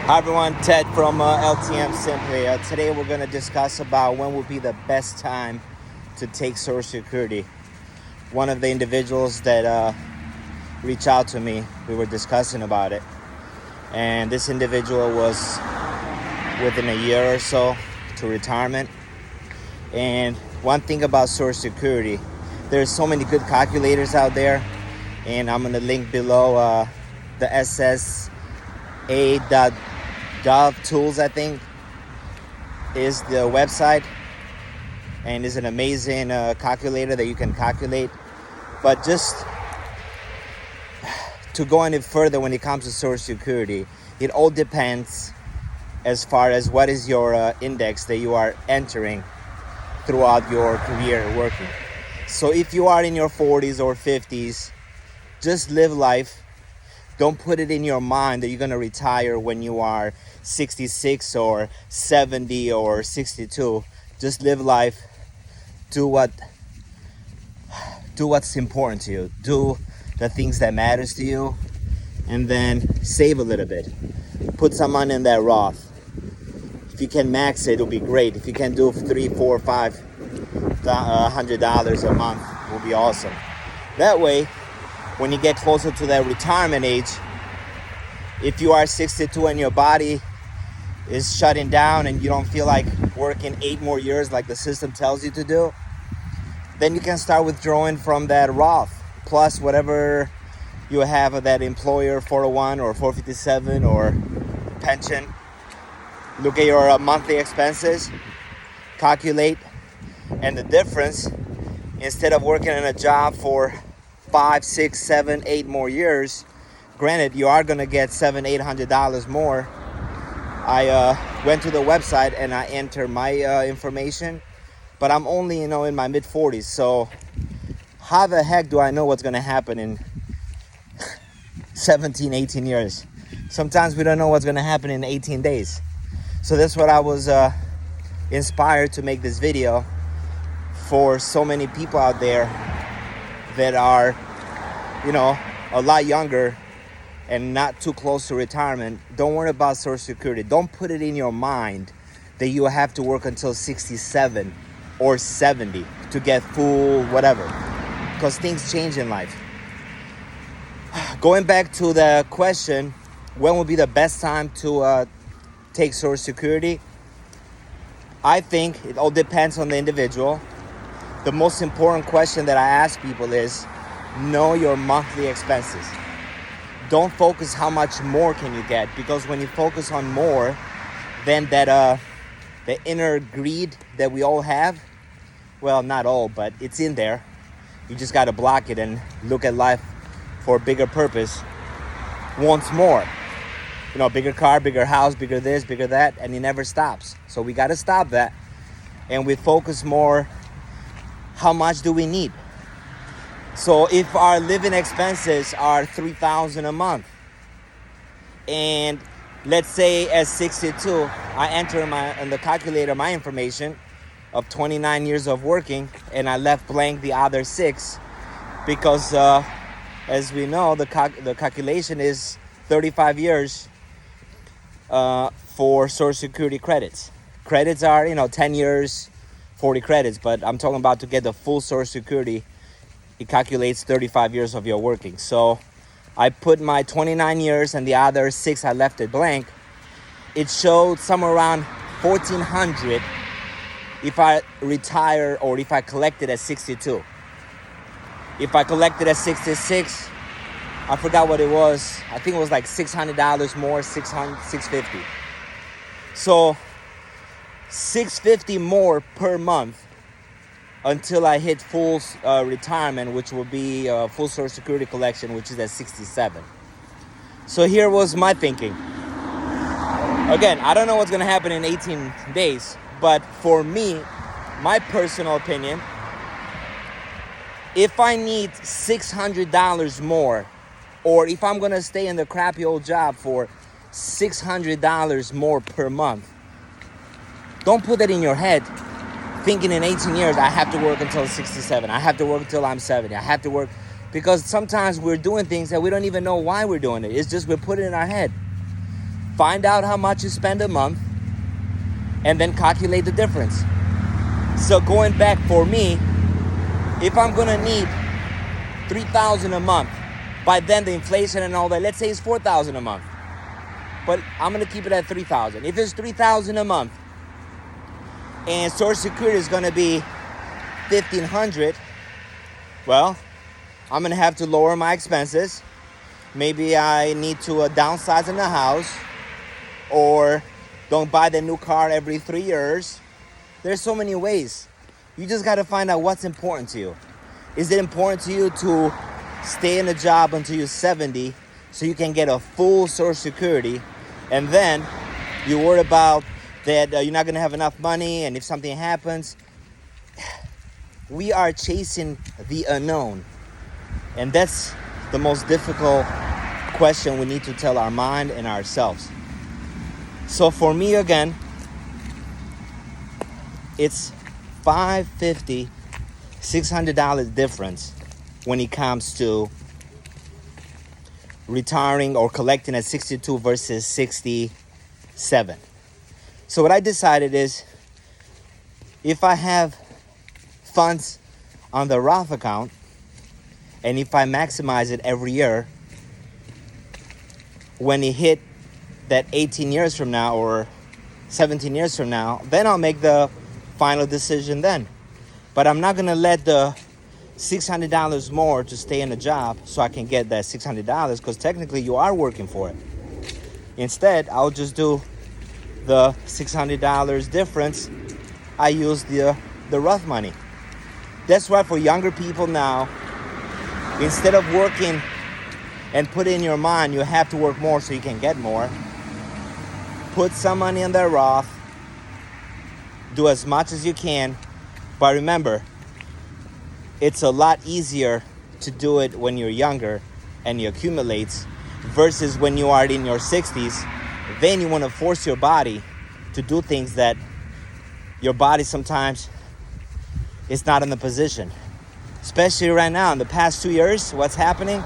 Hi everyone, Ted from LTM Simply. Today we're going to discuss about when would be the best time to take Social Security. One of the individuals that reached out to me, we were discussing about it. And this individual was within a year or so to retirement. And one thing about Social Security, there's so many good calculators out there. And I'm going to link below the SSA.gov tools, I think, is the website, and is an amazing calculator that you can calculate. But just to go any further when it comes to Social Security, it all depends as far as what is your index that you are entering throughout your career working. So if you are in your 40s or 50s, just live life. Don't put it in your mind that you're going to retire when you are 66 or 70 or 62. Just live life. Do what's important to you. Do the things that matters to you, and then save a little bit. Put some money in that Roth. If you can max it, it'll be great. If you can do $300, $400, $500 a month, will be awesome. That way, when you get closer to that retirement age, if you are 62 and your body is shutting down and you don't feel like working 8 more years like the system tells you to do, then you can start withdrawing from that Roth, plus whatever you have of that employer 401 or 457 or pension. Look at your monthly expenses, calculate, and the difference, instead of working in a job for 5, 6, 7, 8 more years, granted you are going to get $700-$800 more. I went to the website and I entered my information, but I'm only in my mid 40s, so how the heck do I know what's going to happen in 17, 18 years? Sometimes we don't know what's going to happen in 18 days. So that's what I was inspired to make this video for so many people out there that are, a lot younger and not too close to retirement. Don't worry about Social Security. Don't put it in your mind that you have to work until 67 or 70 to get full whatever, because things change in life. Going back to the question, when would be the best time to take Social Security? I think it all depends on the individual. The most important question that I ask people is, know your monthly expenses. Don't focus how much more can you get, because when you focus on more, then that the inner greed that we all have, well, not all, but it's in there. You just got to block it and look at life for a bigger purpose. Wants more. Bigger car, bigger house, bigger this, bigger that, and it never stops. So we got to stop that, and we focus more, how much do we need? So if our living expenses are $3,000 a month, and let's say at 62, I enter in the calculator my information of 29 years of working, and I left blank the other 6, because as we know, the calculation is 35 years for Social Security credits. Credits are 10 years, 40 credits, but I'm talking about to get the full Social Security. It calculates 35 years of your working. So I put my 29 years and the other 6 I left it blank. It showed somewhere around $1,400 if I retire or if I collected at 62. If I collected at 66, I forgot what it was. I think it was like $600 more, $650. So $650 more per month until I hit full retirement, which will be full Social Security collection, which is at 67. So here was my thinking. Again, I don't know what's going to happen in 18 days, but for me, my personal opinion, if I need $600 more, or if I'm going to stay in the crappy old job for $600 more per month, don't put that in your head thinking in 18 years, I have to work until 67. I have to work until I'm 70. I have to work, because sometimes we're doing things that we don't even know why we're doing it. It's just we're putting it in our head. find out how much you spend a month, and then calculate the difference. So going back for me, if I'm gonna need $3,000 a month, by then the inflation and all that, let's say it's $4,000 a month, but I'm gonna keep it at $3,000. If it's $3,000 a month and Social Security is gonna be $1,500, well, I'm gonna have to lower my expenses. Maybe I need to downsize in the house, or don't buy the new car every 3 years. There's so many ways. You just gotta find out what's important to you. Is it important to you to stay in a job until you're 70 so you can get a full Social Security, and then you worry about that you're not gonna have enough money, and if something happens? We are chasing the unknown, and that's the most difficult question we need to tell our mind and ourselves. So for me, again, it's $550, $600 difference when it comes to retiring or collecting at 62 versus 67. So what I decided is, if I have funds on the Roth account, and if I maximize it every year, when it hit that 18 years from now or 17 years from now, then I'll make the final decision then. But I'm not gonna let the $600 more to stay in a job so I can get that $600, because technically you are working for it. Instead, I'll just do the $600 difference. I use the Roth money. That's why for younger people now, instead of working and put in your mind you have to work more so you can get more, put some money in the Roth, do as much as you can. But remember, it's a lot easier to do it when you're younger and it accumulates versus when you are in your 60s. Then you want to force your body to do things that your body sometimes is not in the position. Especially right now, in the past 2 years, what's happening?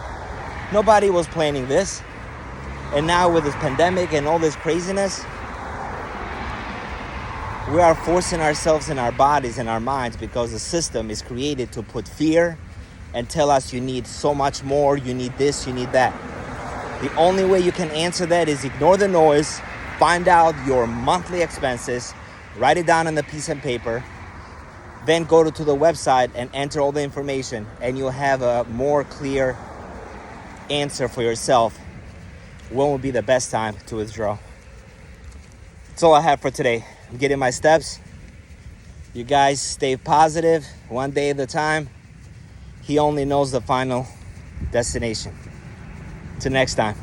Nobody was planning this. And now with this pandemic and all this craziness, we are forcing ourselves in our bodies and our minds, because the system is created to put fear and tell us you need so much more, you need this, you need that. The only way you can answer that is ignore the noise, find out your monthly expenses, write it down on a piece of paper, then go to the website and enter all the information, and you'll have a more clear answer for yourself. When would be the best time to withdraw? That's all I have for today. I'm getting my steps. You guys stay positive, one day at a time. He only knows the final destination. Till next time.